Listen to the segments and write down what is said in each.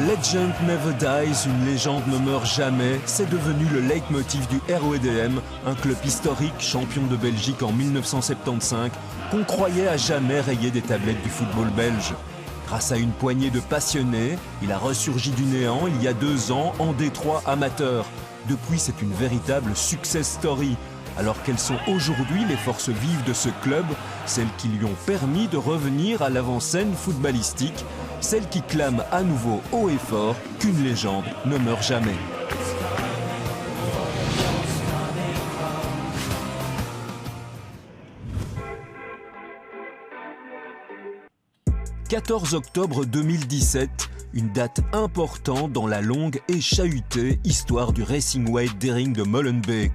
Legend never dies, une légende ne meurt jamais, c'est devenu le leitmotiv du RWDM, un club historique, champion de Belgique en 1975, qu'on croyait à jamais rayer des tablettes du football belge. Grâce à une poignée de passionnés, il a ressurgi du néant il y a 2 ans en Détroit amateur. Depuis, c'est une véritable success story. Alors quelles sont aujourd'hui les forces vives de ce club, celles qui lui ont permis de revenir à l'avant-scène footballistique, celles qui clament à nouveau haut et fort qu'une légende ne meurt jamais. « 14 octobre 2017, une date importante dans la longue et chahutée histoire du Racing White Deering de Molenbeek.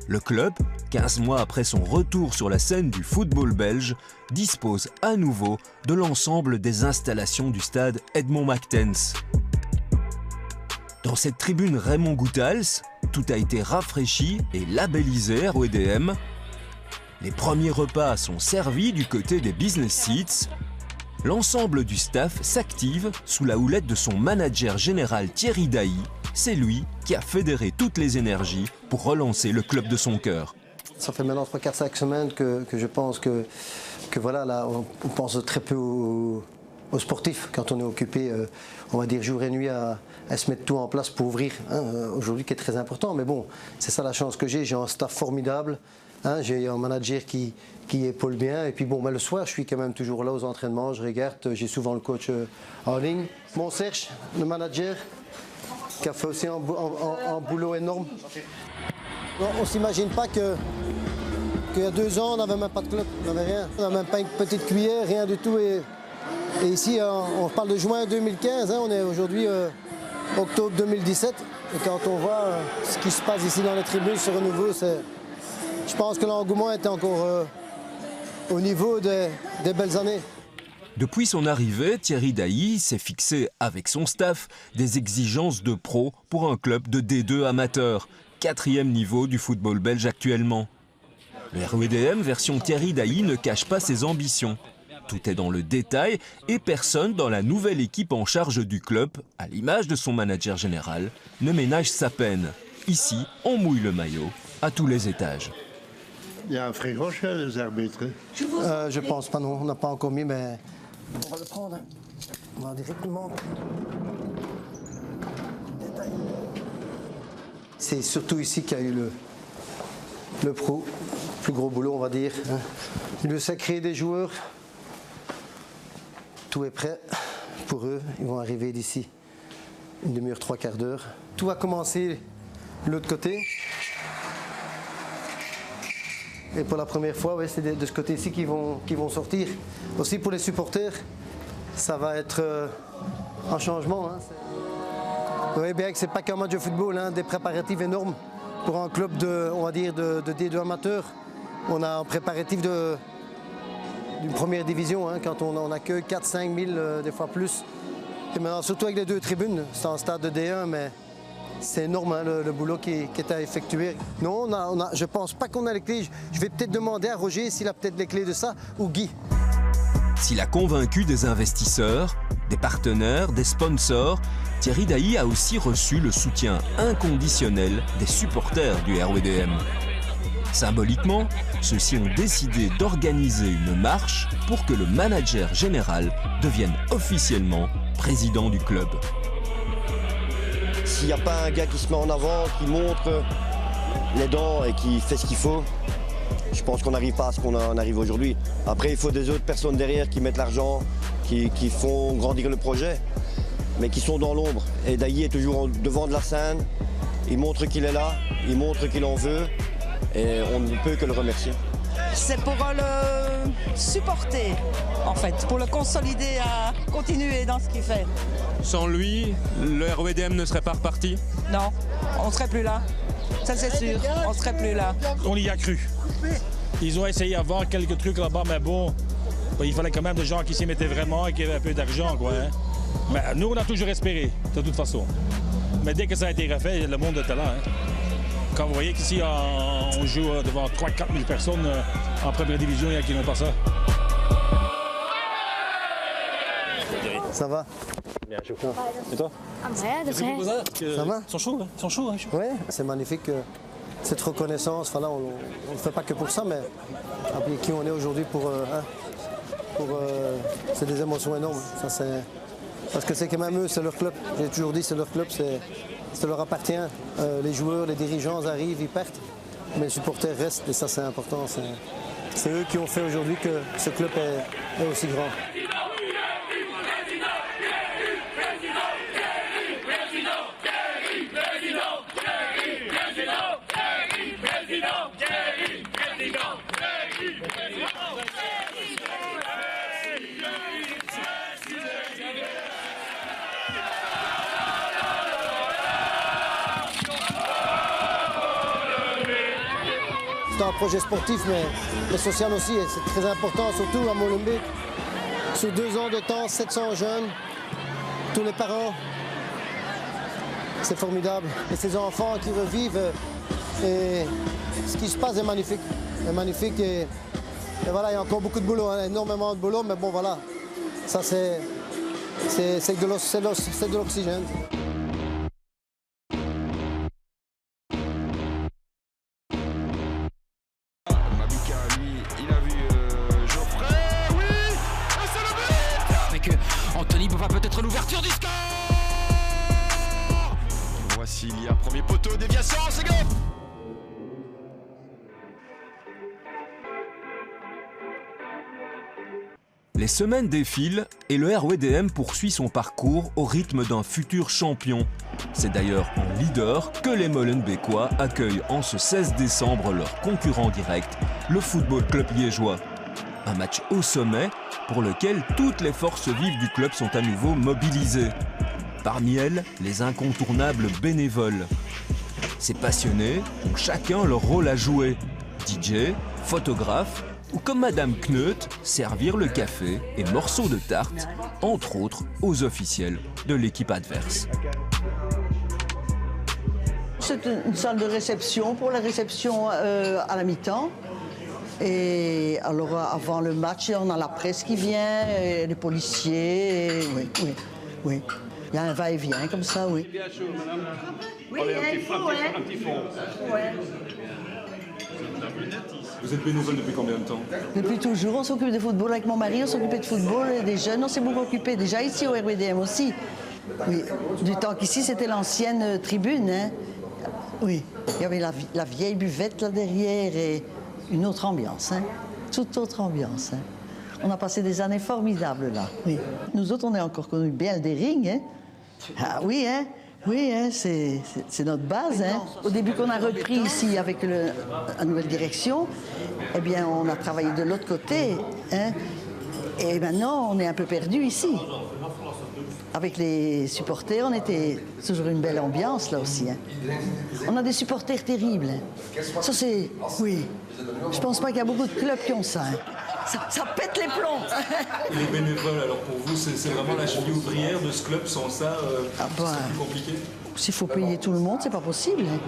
Le club, 15 mois après son retour sur la scène du football belge, dispose à nouveau de l'ensemble des installations du stade Edmond Mactense. Dans cette tribune Raymond Goethals, tout a été rafraîchi et labellisé RWDM. Les premiers repas sont servis du côté des business seats. L'ensemble du staff s'active sous la houlette de son manager général Thierry Dailly. C'est lui qui a fédéré toutes les énergies pour relancer le club de son cœur. Ça fait maintenant 3, 4, 5 semaines que je pense que voilà, là, on pense très peu aux sportifs quand on est occupé, on va dire jour et nuit à se mettre tout en place pour ouvrir, hein, aujourd'hui qui est très important. Mais bon, c'est ça la chance que j'ai un staff formidable, hein, j'ai un manager qui épaule bien. Et puis bon, mais le soir, je suis quand même toujours là aux entraînements, je regarde, j'ai souvent le coach en ligne. Mon Serge, le manager, qui a fait aussi un boulot énorme. On ne s'imagine pas qu'il y a 2 ans, on n'avait même pas de club, on n'avait rien. On n'avait même pas une petite cuillère, rien du tout. Et ici, on parle de juin 2015, hein, on est aujourd'hui octobre 2017. Et quand on voit ce qui se passe ici dans les tribunes, ce renouveau, je pense que l'engouement était encore au niveau des belles années. Depuis son arrivée, Thierry Dailly s'est fixé, avec son staff, des exigences de pro pour un club de D2 amateur, 4e niveau du football belge actuellement. Le RWDM version Thierry Dailly ne cache pas ses ambitions. Tout est dans le détail et personne dans la nouvelle équipe en charge du club, à l'image de son manager général, ne ménage sa peine. Ici, on mouille le maillot à tous les étages. Il y a un frigo chez les arbitres. Je pense pas, non, on n'a pas encore mis, mais on va le prendre. Hein. On va directement. Détail. C'est surtout ici qu'il y a eu le plus gros boulot, on va dire. Hein. Il veut créer des joueurs. Tout est prêt pour eux. Ils vont arriver d'ici une demi-heure, 3 quarts d'heure. Tout va commencer de l'autre côté. Et pour la première fois, ouais, c'est de ce côté-ci qu'ils vont sortir. Aussi pour les supporters, ça va être un changement. Hein. Vous voyez bien que ce n'est pas qu'un match de football, hein, des préparatifs énormes pour un club on va dire de D2 amateur. On a un préparatif d'une première division, hein, quand on accueille 4-5 000, des fois plus. Et maintenant, surtout avec les 2 tribunes, c'est un stade de D1, mais c'est énorme, hein, le boulot qui est à effectuer. Non, je ne pense pas qu'on a les clés. Je vais peut-être demander à Roger s'il a peut-être les clés de ça, ou Guy. S'il a convaincu des investisseurs, des partenaires, des sponsors, Thierry Dailly a aussi reçu le soutien inconditionnel des supporters du RWDM. Symboliquement, ceux-ci ont décidé d'organiser une marche pour que le manager général devienne officiellement président du club. S'il n'y a pas un gars qui se met en avant, qui montre les dents et qui fait ce qu'il faut, je pense qu'on n'arrive pas à ce qu'on en arrive aujourd'hui. Après, il faut des autres personnes derrière qui mettent l'argent, qui font grandir le projet, mais qui sont dans l'ombre. Et Dailly est toujours devant de la scène, il montre qu'il est là, il montre qu'il en veut, et on ne peut que le remercier. C'est pour le supporter, en fait, pour le consolider à continuer dans ce qu'il fait. Sans lui, le RWDM ne serait pas reparti? Non, on ne serait plus là. Ça c'est sûr, on ne serait plus là. On y a cru. Ils ont essayé à vendre quelques trucs là-bas, mais bon, il fallait quand même des gens qui s'y mettaient vraiment et qui avaient un peu d'argent, quoi. Hein. Mais nous, on a toujours espéré, de toute façon. Mais dès que ça a été refait, le monde était là. Hein. Quand vous voyez qu'ici, on joue devant 3-4 000 personnes en première division, il y a qui n'ont pas ça. Ça va? Bien, je crois. Et toi? Ça va? Ils sont chauds, hein? Ils sont chauds, hein? Oui, c'est magnifique. Cette reconnaissance, enfin là, on ne le fait pas que pour ça, mais avec qui on est aujourd'hui c'est des émotions énormes. Ça, parce que c'est quand même eux, c'est leur club. J'ai toujours dit, c'est leur club, ça leur appartient. Les joueurs, les dirigeants arrivent, ils partent, mais les supporters restent et ça c'est important. C'est eux qui ont fait aujourd'hui que ce club est aussi grand. C'est un projet sportif, mais social aussi, et c'est très important, surtout à Molenbeek. Sur 2 ans de temps, 700 jeunes, tous les parents, c'est formidable. Et ces enfants qui revivent, et ce qui se passe est magnifique. C'est magnifique et voilà, il y a encore beaucoup de boulot, hein, énormément de boulot, mais bon voilà, ça c'est de l'oxygène. Peut-être l'ouverture du score. Voici Lia, premier poteau, déviation, c'est go. Les semaines défilent et le RWDM poursuit son parcours au rythme d'un futur champion. C'est d'ailleurs en leader que les Molenbeekois accueillent en ce 16 décembre leur concurrent direct, le Football Club liégeois. Un match au sommet pour lequel toutes les forces vives du club sont à nouveau mobilisées. Parmi elles, les incontournables bénévoles. Ces passionnés ont chacun leur rôle à jouer. DJ, photographe ou comme Madame Kneut, servir le café et morceaux de tarte, entre autres aux officiels de l'équipe adverse. C'est une salle de réception pour la réception à la mi-temps. Et alors avant le match, on a la presse qui vient, les policiers, oui. Il y a un va-et-vient comme ça, oui. Bien chaud, madame. Oui, un petit fond. Ouais. Vous êtes bénévole depuis combien de temps? Depuis toujours, on s'occupe de football avec mon mari, on s'occupait de football, et des jeunes, on s'est beaucoup occupé, déjà ici au RWDM aussi. Oui, du temps qu'ici c'était l'ancienne tribune, hein. Oui, il y avait la vieille buvette là derrière et une autre ambiance, hein. Toute autre ambiance, hein. On a passé des années formidables là, oui. Nous autres, on a encore connu bien des rings, hein. Ah oui, hein. Oui, hein, c'est notre base. Hein. Au début qu'on a repris ici avec la nouvelle direction, eh bien, on a travaillé de l'autre côté. Hein, et maintenant, on est un peu perdu ici. Avec les supporters, on était toujours une belle ambiance là aussi. Hein. On a des supporters terribles. Hein. Ça, c'est... Oui. Je pense pas qu'il y a beaucoup de clubs qui ont ça. Hein. Ça pète les plombs. Les bénévoles, alors pour vous, c'est vraiment la cheville ouvrière de ce club. Sans ça, c'est plus compliqué? S'il faut payer tout le monde, c'est pas possible. Hein.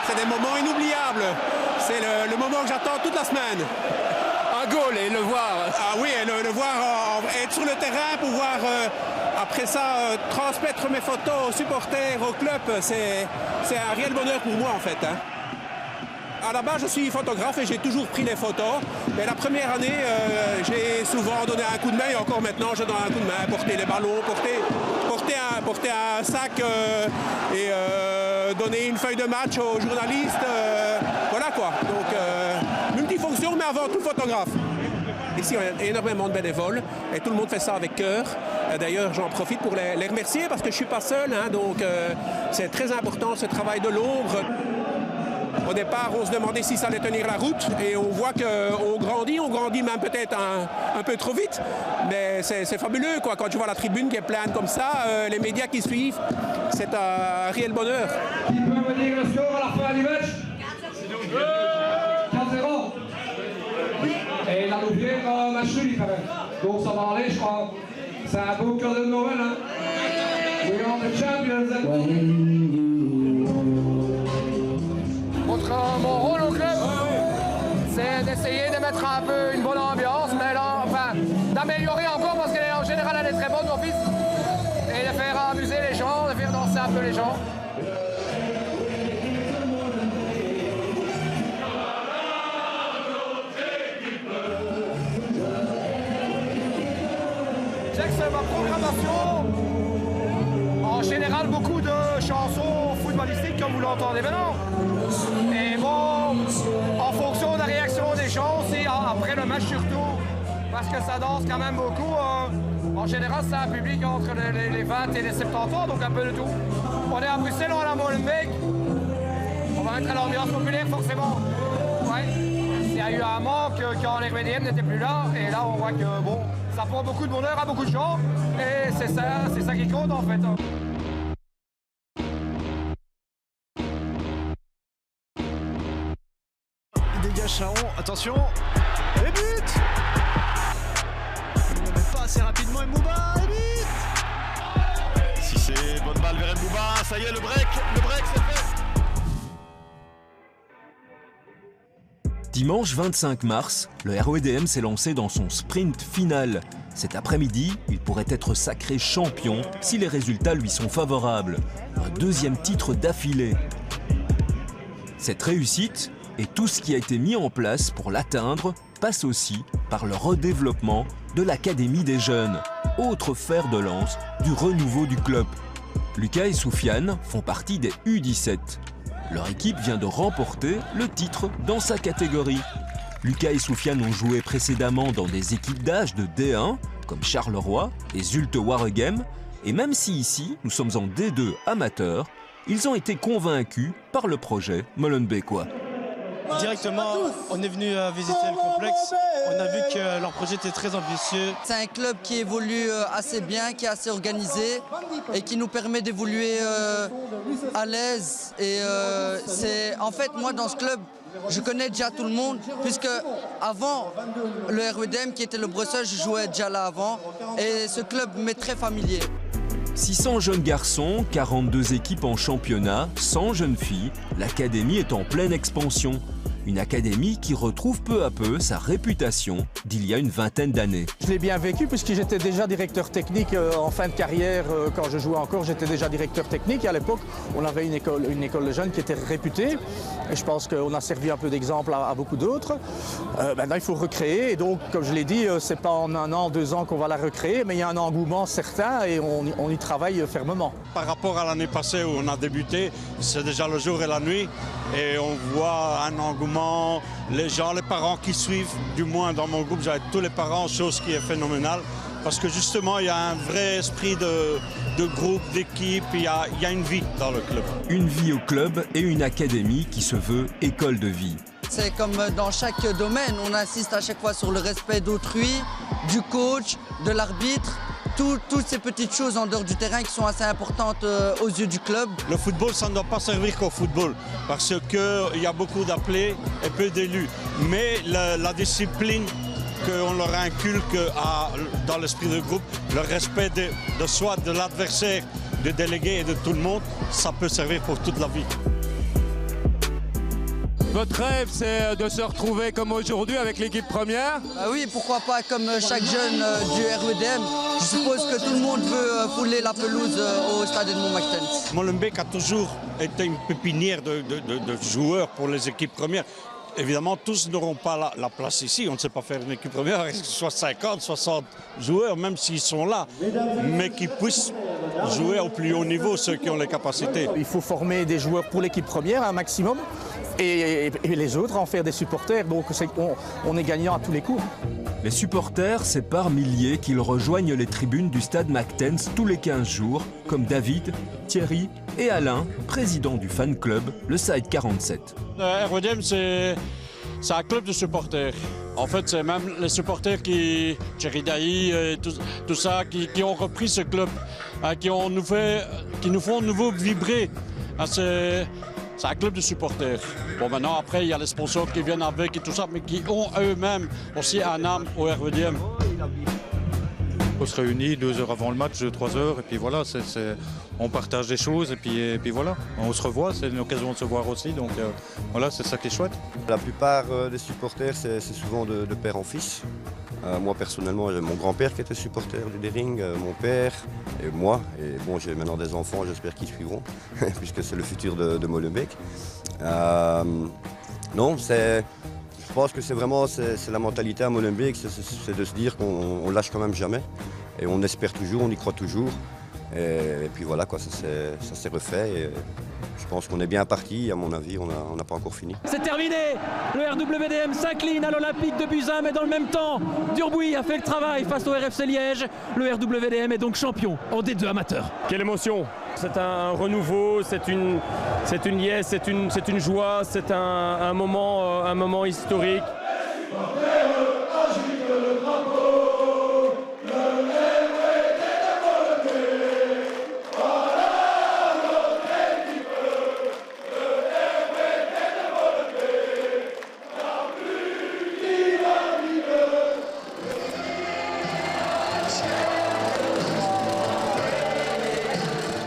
C'est des moments inoubliables. C'est le moment que j'attends toute la semaine. Un goal et le voir. Ah oui, et le voir être sur le terrain, pouvoir après ça transmettre mes photos aux supporters, au club, c'est un réel bonheur pour moi en fait. Hein. À la base, je suis photographe et j'ai toujours pris les photos. Mais la première année, j'ai souvent donné un coup de main et encore maintenant, je donne un coup de main, porter les ballons, porter un sac et donner une feuille de match aux journalistes. Voilà quoi. Donc, multifonction, mais avant tout photographe. Ici, on a énormément de bénévoles et tout le monde fait ça avec cœur. D'ailleurs, j'en profite pour les remercier parce que je ne suis pas seul. Hein, donc, c'est très important ce travail de l'ombre. Au départ, on se demandait si ça allait tenir la route et on voit qu'on grandit même peut-être un peu trop vite. Mais c'est fabuleux quoi. Quand tu vois la tribune qui est pleine comme ça, les médias qui suivent, c'est un réel bonheur. Qui peut me dire le score à la fin du match? 4-0. Et la Louvière match nul quand même. Donc ça va aller, je crois. C'est un beau cadeau de Noël. Hein. We are the champions. Montre mon rôle au club. d'essayer de mettre un peu une bonne ambiance, mais là, enfin, d'améliorer encore parce qu'en général elle est très bonne d'office, et de faire amuser les gens, de faire danser un peu les gens. Je sais que c'est ma programmation, en général beaucoup de chansons footballistiques comme vous l'entendez maintenant. Et bon, en fonction de la réaction des gens aussi, après le match surtout, parce que ça danse quand même beaucoup. En général, c'est un public entre les 20 et les 70 ans, donc un peu de tout. On est à Bruxelles, on est à Molenbeek. On va mettre à l'ambiance populaire forcément. Ouais. Il y a eu un manque quand les RWDM n'étaient plus là, et là on voit que bon, ça prend beaucoup de bonheur à beaucoup de gens, et c'est ça qui compte en fait. Il dégage Charon, attention, et but! Il ne met pas assez rapidement Mbouba, et but! Si c'est bonne balle vers Mbouba, ça y est, le break c'est fait. Dimanche 25 mars, le RWDM s'est lancé dans son sprint final. Cet après-midi, il pourrait être sacré champion si les résultats lui sont favorables. Un deuxième titre d'affilée. Cette réussite et tout ce qui a été mis en place pour l'atteindre passe aussi par le redéveloppement de l'Académie des jeunes, autre fer de lance du renouveau du club. Lucas et Soufiane font partie des U17. Leur équipe vient de remporter le titre dans sa catégorie. Lucas et Soufiane ont joué précédemment dans des équipes d'âge de D1, comme Charleroi et Zulte Waregem, et même si ici nous sommes en D2 amateur, ils ont été convaincus par le projet molenbeekois. Directement, on est venu visiter le complexe. On a vu que leur projet était très ambitieux. C'est un club qui évolue assez bien, qui est assez organisé et qui nous permet d'évoluer à l'aise. Et en fait, moi, dans ce club, je connais déjà tout le monde, puisque avant, le RWDM, qui était le Bruxelles, je jouais déjà là avant. Et ce club m'est très familier. 600 jeunes garçons, 42 équipes en championnat, 100 jeunes filles, l'académie est en pleine expansion. Une académie qui retrouve peu à peu sa réputation d'il y a une vingtaine d'années. Je l'ai bien vécu puisque j'étais déjà directeur technique en fin de carrière. Quand je jouais encore, j'étais déjà directeur technique. Et à l'époque, on avait une école de jeunes qui était réputée. Et je pense qu'on a servi un peu d'exemple à beaucoup d'autres. Maintenant, il faut recréer. Et donc, comme je l'ai dit, ce n'est pas en 1 an, 2 ans qu'on va la recréer, mais il y a un engouement certain et on y travaille fermement. Par rapport à l'année passée où on a débuté, c'est déjà le jour et la nuit. Et on voit un engouement, les gens, les parents qui suivent, du moins dans mon groupe, j'avais tous les parents, chose qui est phénoménale. Parce que justement, il y a un vrai esprit de groupe, d'équipe, il y a une vie dans le club. Une vie au club et une académie qui se veut école de vie. C'est comme dans chaque domaine, on insiste à chaque fois sur le respect d'autrui, du coach, de l'arbitre. Toutes ces petites choses en dehors du terrain qui sont assez importantes aux yeux du club. Le football, ça ne doit pas servir qu'au football, parce qu'il y a beaucoup d'appelés et peu d'élus. Mais la discipline qu'on leur inculque dans l'esprit de groupe, le respect de soi, de l'adversaire, des délégués et de tout le monde, ça peut servir pour toute la vie. Votre rêve, c'est de se retrouver comme aujourd'hui avec l'équipe première? Oui, pourquoi pas, comme chaque jeune du RWDM. Je suppose que tout le monde veut fouler la pelouse au stade de Montmartens. Molenbeek a toujours été une pépinière de joueurs pour les équipes premières. Évidemment, tous n'auront pas la place ici. On ne sait pas faire une équipe première avec soit 50, 60 joueurs, même s'ils sont là, mais qui puissent jouer au plus haut niveau, ceux qui ont les capacités. Il faut former des joueurs pour l'équipe première, un maximum, et les autres en faire des supporters. Donc on est gagnant à tous les coups. Les supporters, c'est par milliers qu'ils rejoignent les tribunes du stade Mactens tous les 15 jours, comme David, Thierry et Alain, président du fan club, le Side 47. Le RWDM, c'est un club de supporters. En fait, c'est même les supporters Thierry Dailly et tout ça, qui ont repris ce club, qui nous font de nouveau vibrer. C'est un club de supporters. Bon, maintenant, après, il y a les sponsors qui viennent avec et tout ça, mais qui ont eux-mêmes aussi un âme au RWDM. On se réunit 2 heures avant le match, 3 heures, et puis voilà, on partage des choses, et puis voilà, on se revoit, c'est une occasion de se voir aussi, donc voilà, c'est ça qui est chouette. La plupart des supporters, c'est souvent de père en fils. Moi personnellement, j'ai mon grand-père qui était supporter du Daring, mon père et moi. Et bon, j'ai maintenant des enfants, j'espère qu'ils suivront, puisque c'est le futur de Molenbeek. Non, je pense que c'est la mentalité à Molenbeek, c'est de se dire qu'on lâche quand même jamais. Et on espère toujours, on y croit toujours. Et puis voilà, quoi, ça s'est refait. Et je pense qu'on est bien parti. À mon avis, on n'a pas encore fini. C'est terminé. Le RWDM s'incline à l'Olympique de Buzyn, mais dans le même temps, Durbuy a fait le travail face au RFC Liège. Le RWDM est donc champion en D2 amateur. Quelle émotion! C'est un renouveau, c'est une liesse, c'est une joie, c'est un moment historique.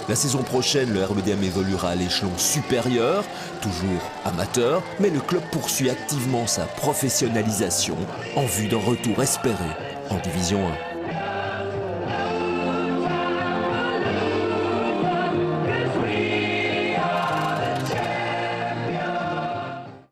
La saison prochaine, le RWDM évoluera à l'échelon supérieur, toujours amateur, mais le club poursuit activement sa professionnalisation en vue d'un retour espéré en Division 1.